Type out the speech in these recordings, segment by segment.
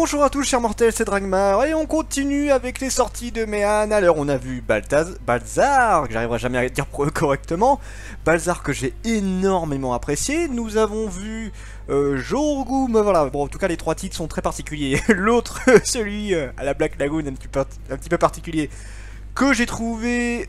Bonjour à tous chers mortels, c'est Dragmar et on continue avec les sorties de Méan. Alors on a vu Balzar, que j'arriverai jamais à dire correctement, Balzar que j'ai énormément apprécié. Nous avons vu Jorgum, voilà, bon en tout cas les trois titres sont très particuliers. L'autre, celui à la Black Lagoon, un petit peu particulier, que j'ai trouvé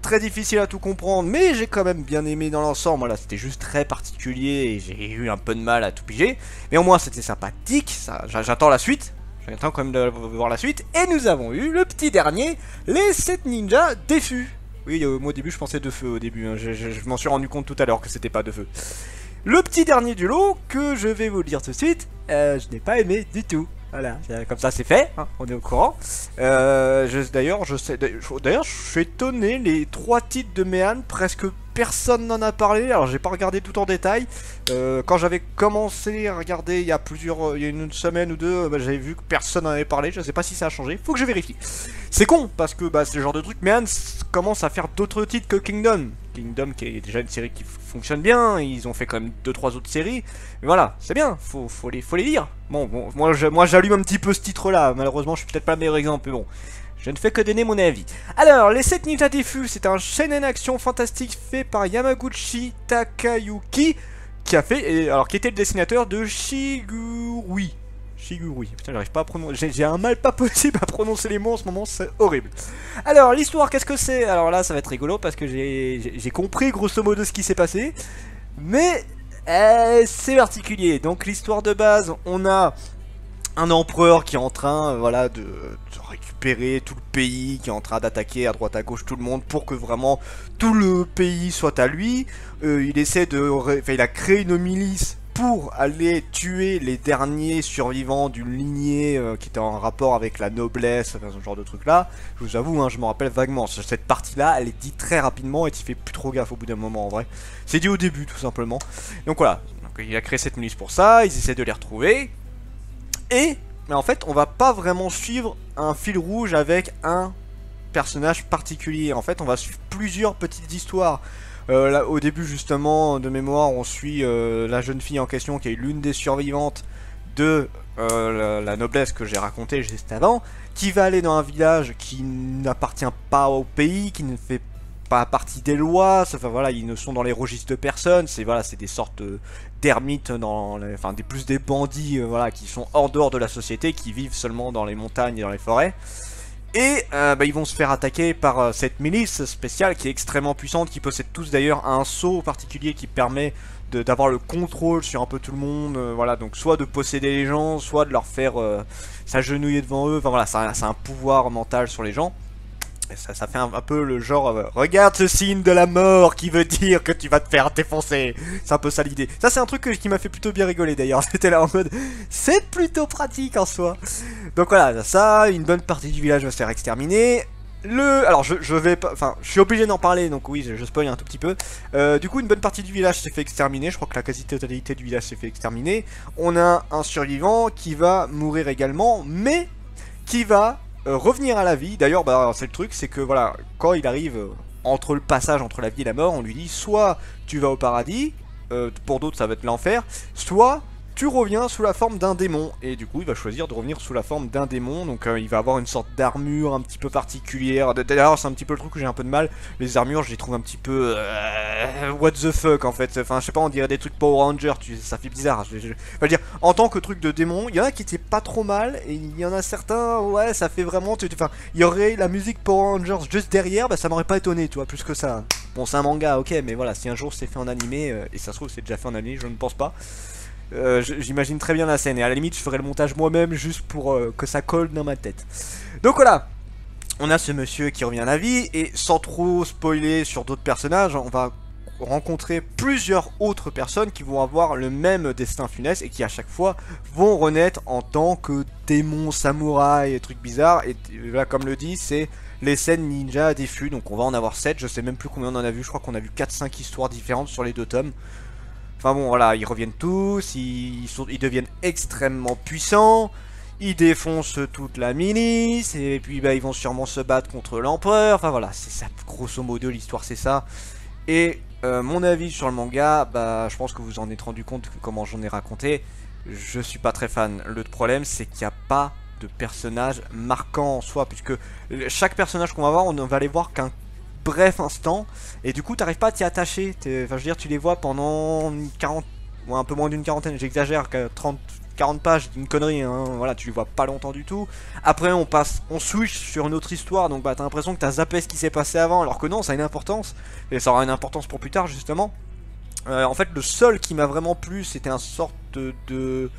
très difficile à tout comprendre, mais j'ai quand même bien aimé dans l'ensemble. Voilà, c'était juste très particulier et j'ai eu un peu de mal à tout piger. Mais au moins c'était sympathique, j'attends la suite. J'attends quand même de voir la suite. Et nous avons eu le petit dernier, les 7 ninjas défus. Oui, moi au début je pensais de feu au début, hein. Je m'en suis rendu compte tout à l'heure que c'était pas de feu. Le petit dernier du lot, que je vais vous le dire tout de suite, je n'ai pas aimé du tout. Voilà, comme ça c'est fait, hein, on est au courant. D'ailleurs, je suis étonné, les 3 titres de Méan, presque personne n'en a parlé. Alors j'ai pas regardé tout en détail. Quand j'avais commencé à regarder il y a une semaine ou deux, j'avais vu que personne n'en avait parlé. Je sais pas si ça a changé, faut que je vérifie. C'est con, parce que c'est le genre de truc, Méan commence à faire d'autres titres que Kingdom. Kingdom qui est déjà une série qui fonctionne bien, ils ont fait quand même 2-3 autres séries. Mais voilà, c'est bien, faut les lire. Bon, moi j'allume un petit peu ce titre là, malheureusement je suis peut-être pas le meilleur exemple, mais bon. Je ne fais que donner mon avis. Alors, les 7 ninjas défus, c'est un shonen action fantastique fait par Yamaguchi Takayuki, qui était le dessinateur de Shigurui. Putain, j'arrive pas à prononcer. J'ai un mal pas possible à prononcer les mots en ce moment, c'est horrible. Alors, l'histoire, qu'est-ce que c'est? Alors là, ça va être rigolo parce que j'ai compris grosso modo ce qui s'est passé. Mais c'est particulier. Donc, l'histoire de base, on a un empereur qui est en train voilà, de récupérer tout le pays, qui est en train d'attaquer à droite à gauche tout le monde pour que vraiment tout le pays soit à lui. Il a créé une milice pour aller tuer les derniers survivants d'une lignée qui était en rapport avec la noblesse, enfin, ce genre de truc là. Je vous avoue, hein, je me rappelle vaguement. Cette partie là, elle est dite très rapidement et tu fais plus trop gaffe au bout d'un moment en vrai. C'est dit au début tout simplement. Donc voilà, il a créé cette milice pour ça, ils essaient de les retrouver. Mais en fait, on va pas vraiment suivre un fil rouge avec un personnage particulier. En fait, on va suivre plusieurs petites histoires. Là, au début, justement, de mémoire, on suit la jeune fille en question qui est l'une des survivantes de la noblesse que j'ai raconté juste avant, qui va aller dans un village qui n'appartient pas au pays, qui ne fait pas partie des lois, enfin voilà, ils ne sont dans les registres de personnes, c'est des sortes d'ermites, plus des bandits voilà, qui sont hors dehors de la société, qui vivent seulement dans les montagnes et dans les forêts. Et ils vont se faire attaquer par cette milice spéciale qui est extrêmement puissante, qui possède tous d'ailleurs un sceau particulier qui permet d'avoir le contrôle sur un peu tout le monde, voilà, donc soit de posséder les gens, soit de leur faire s'agenouiller devant eux, enfin voilà, c'est un pouvoir mental sur les gens. Ça fait un peu le genre regarde ce signe de la mort qui veut dire que tu vas te faire défoncer. C'est un peu ça l'idée. Ça c'est un truc qui m'a fait plutôt bien rigoler d'ailleurs. C'était là en mode c'est plutôt pratique en soi. Donc voilà, ça, une bonne partie du village va se faire exterminer. Alors je suis obligé d'en parler, donc oui je spoil un tout petit peu. Du coup une bonne partie du village s'est fait exterminer. Je crois que la quasi-totalité du village s'est fait exterminer. On a un survivant qui va mourir également, mais qui va revenir à la vie. D'ailleurs c'est le truc, c'est que voilà, quand il arrive entre le passage entre la vie et la mort, on lui dit soit tu vas au paradis, pour d'autres ça va être l'enfer, soit tu reviens sous la forme d'un démon. Et du coup il va choisir de revenir sous la forme d'un démon. Donc il va avoir une sorte d'armure un petit peu particulière. D'ailleurs c'est un petit peu le truc où j'ai un peu de mal. Les armures je les trouve un petit peu what the fuck en fait. Enfin je sais pas, on dirait des trucs Power Rangers, ça fait bizarre. Enfin, dire, en tant que truc de démon, il y en a qui étaient pas trop mal. Et il y en a certains, ouais ça fait vraiment... Enfin il y aurait la musique Power Rangers juste derrière, ça m'aurait pas étonné tu vois, plus que ça. Bon c'est un manga ok, mais voilà, si un jour c'est fait en animé, et ça se trouve c'est déjà fait en animé, je ne pense pas. J'imagine très bien la scène et à la limite je ferai le montage moi-même juste pour que ça colle dans ma tête. Donc voilà, on a ce monsieur qui revient à la vie et sans trop spoiler sur d'autres personnages, on va rencontrer plusieurs autres personnes qui vont avoir le même destin funeste et qui à chaque fois vont renaître en tant que démons, samouraïs et trucs bizarres. Et là comme le dit, c'est les scènes ninja défus, donc on va en avoir 7, je sais même plus combien on en a vu, je crois qu'on a vu 4-5 histoires différentes sur les 2 tomes. Enfin bon voilà, ils reviennent tous, ils deviennent extrêmement puissants, ils défoncent toute la milice, et puis ils vont sûrement se battre contre l'empereur, enfin voilà, c'est ça, grosso modo l'histoire c'est ça. Et mon avis sur le manga, je pense que vous en êtes rendu compte comment j'en ai raconté, je suis pas très fan. Le problème, c'est qu'il n'y a pas de personnage marquant en soi, puisque chaque personnage qu'on va voir, on ne va les voir qu'un bref instant, et du coup, t'arrives pas à t'y attacher. Enfin, je veux dire, tu les vois pendant 40, ou un peu moins d'une quarantaine, j'exagère, 30, 40 pages, une connerie, hein. Voilà, tu les vois pas longtemps du tout. Après, on switch sur une autre histoire, donc bah, t'as l'impression que t'as zappé ce qui s'est passé avant, alors que non, ça a une importance, et ça aura une importance pour plus tard, justement. En fait, le seul qui m'a vraiment plu, c'était un sorte de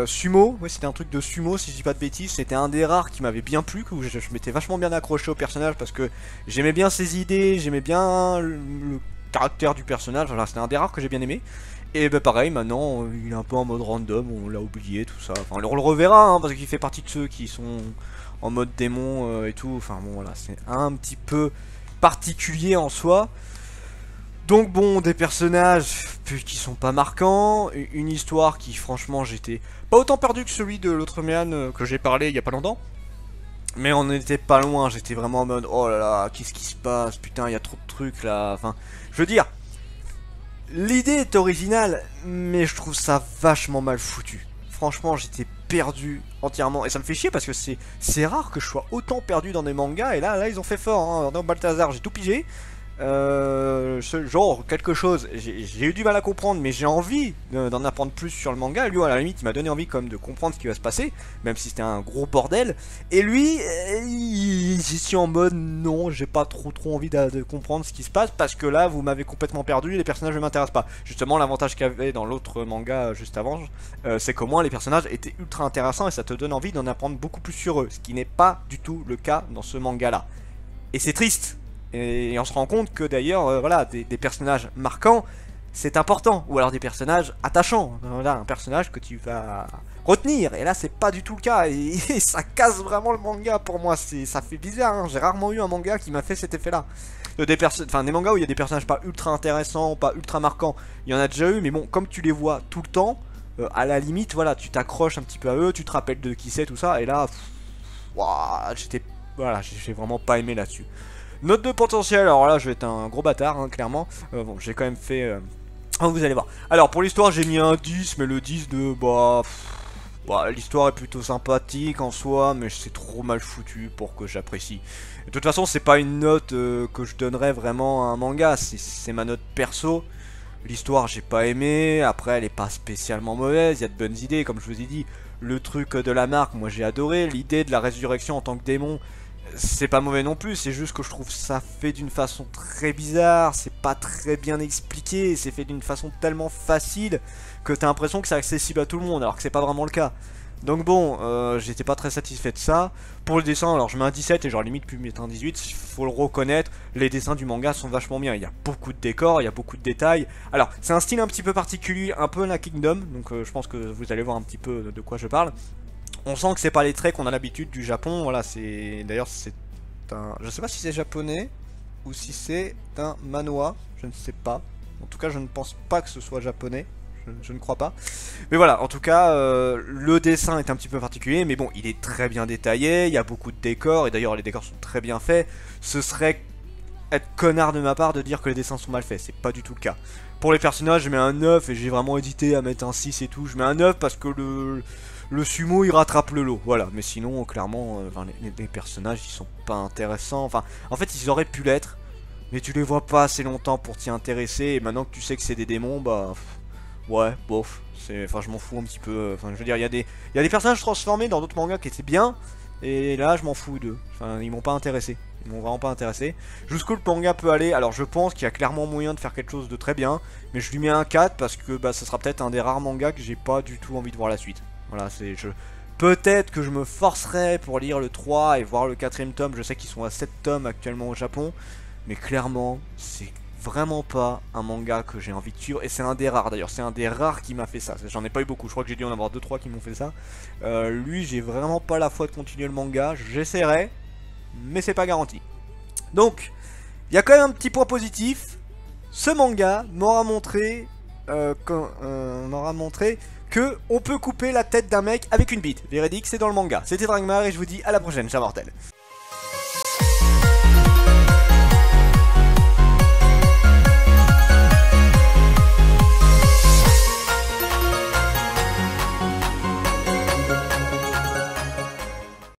sumo. Ouais, c'était un truc de sumo, si je dis pas de bêtises. C'était un des rares qui m'avait bien plu, où je m'étais vachement bien accroché au personnage parce que j'aimais bien ses idées, j'aimais bien le caractère du personnage. Voilà, c'était un des rares que j'ai bien aimé. Et bah pareil, maintenant il est un peu en mode random, on l'a oublié, tout ça. Enfin, on le reverra, hein, parce qu'il fait partie de ceux qui sont en mode démon et tout. Enfin bon, voilà, c'est un petit peu particulier en soi. Donc bon, des personnages qui sont pas marquants, une histoire qui franchement j'étais pas autant perdu que celui de l'autre Méane que j'ai parlé il y a pas longtemps. Mais on n'était pas loin, j'étais vraiment en mode oh là là, qu'est-ce qui se passe, putain il y a trop de trucs là, enfin, je veux dire, l'idée est originale, mais je trouve ça vachement mal foutu. Franchement j'étais perdu entièrement, et ça me fait chier parce que c'est rare que je sois autant perdu dans des mangas, et là ils ont fait fort, hein. Dans Balthazar j'ai tout pigé. Ce genre quelque chose, j'ai eu du mal à comprendre, mais j'ai envie d'en apprendre plus sur le manga. Lui, à la limite, il m'a donné envie comme de comprendre ce qui va se passer, même si c'était un gros bordel. Et lui, j'y suis en mode non, j'ai pas trop envie de comprendre ce qui se passe parce que là, vous m'avez complètement perdu. Les personnages ne m'intéressent pas. Justement, l'avantage qu'il y avait dans l'autre manga juste avant, c'est qu'au moins les personnages étaient ultra intéressants et ça te donne envie d'en apprendre beaucoup plus sur eux, ce qui n'est pas du tout le cas dans ce manga-là. Et c'est triste. Et on se rend compte que d'ailleurs, voilà, des personnages marquants, c'est important. Ou alors des personnages attachants. Voilà, un personnage que tu vas retenir. Et là, c'est pas du tout le cas. Et ça casse vraiment le manga pour moi. Ça fait bizarre, hein. J'ai rarement eu un manga qui m'a fait cet effet-là. Des mangas où il y a des personnages pas ultra intéressants, pas ultra marquants. Il y en a déjà eu, mais bon, comme tu les vois tout le temps, à la limite, voilà, tu t'accroches un petit peu à eux, tu te rappelles de qui c'est, tout ça. Et là, voilà, j'ai vraiment pas aimé là-dessus. Note de potentiel, alors là je vais être un gros bâtard, hein, clairement. Bon, j'ai quand même fait... vous allez voir. Alors pour l'histoire j'ai mis un 10, mais le 10 de... Bah, l'histoire est plutôt sympathique en soi, mais c'est trop mal foutu pour que j'apprécie. De toute façon c'est pas une note que je donnerais vraiment à un manga, c'est ma note perso. L'histoire j'ai pas aimé, après elle est pas spécialement mauvaise, il y a de bonnes idées comme je vous ai dit. Le truc de la marque, moi j'ai adoré, l'idée de la résurrection en tant que démon... C'est pas mauvais non plus, c'est juste que je trouve ça fait d'une façon très bizarre, c'est pas très bien expliqué, c'est fait d'une façon tellement facile que t'as l'impression que c'est accessible à tout le monde, alors que c'est pas vraiment le cas. Donc bon, j'étais pas très satisfait de ça. Pour le dessin, alors je mets un 17 et j'aurais limite pu mettre un 18, faut le reconnaître, les dessins du manga sont vachement bien, il y a beaucoup de décors, il y a beaucoup de détails. Alors, c'est un style un petit peu particulier, un peu la Kingdom, donc je pense que vous allez voir un petit peu de quoi je parle. On sent que c'est pas les traits qu'on a l'habitude du Japon, voilà, c'est... D'ailleurs, c'est un... Je sais pas si c'est japonais, ou si c'est un manhwa, je ne sais pas. En tout cas, je ne pense pas que ce soit japonais, je ne crois pas. Mais voilà, en tout cas, le dessin est un petit peu particulier, mais bon, il est très bien détaillé, il y a beaucoup de décors, et d'ailleurs, les décors sont très bien faits. Ce serait être connard de ma part de dire que les dessins sont mal faits, c'est pas du tout le cas. Pour les personnages, je mets un 9, et j'ai vraiment hésité à mettre un 6 et tout. Je mets un 9 parce que le sumo il rattrape le lot, voilà, mais sinon clairement les personnages ils sont pas intéressants, enfin en fait ils auraient pu l'être, mais tu les vois pas assez longtemps pour t'y intéresser, et maintenant que tu sais que c'est des démons, bah ouais, bof, enfin je m'en fous un petit peu, enfin je veux dire il y a des personnages transformés dans d'autres mangas qui étaient bien, et là je m'en fous d'eux, enfin ils m'ont pas intéressé. Ils m'ont vraiment pas intéressé. Jusqu'où le manga peut aller, alors je pense qu'il y a clairement moyen de faire quelque chose de très bien, mais je lui mets un 4 parce que bah, ça sera peut-être un des rares mangas que j'ai pas du tout envie de voir la suite. Voilà, peut-être que je me forcerai pour lire le 3 et voir le 4ème tome. Je sais qu'ils sont à 7 tomes actuellement au Japon, mais clairement, c'est vraiment pas un manga que j'ai envie de suivre. Et c'est un des rares d'ailleurs, c'est un des rares qui m'a fait ça. J'en ai pas eu beaucoup, je crois que j'ai dû en avoir 2-3 qui m'ont fait ça. Lui, j'ai vraiment pas la foi de continuer le manga. J'essaierai, mais c'est pas garanti. Donc, il y a quand même un petit point positif. Ce manga m'aura montré que on peut couper la tête d'un mec avec une bite. Véridique, c'est dans le manga. C'était Dragmar et je vous dis à la prochaine, chers mortels.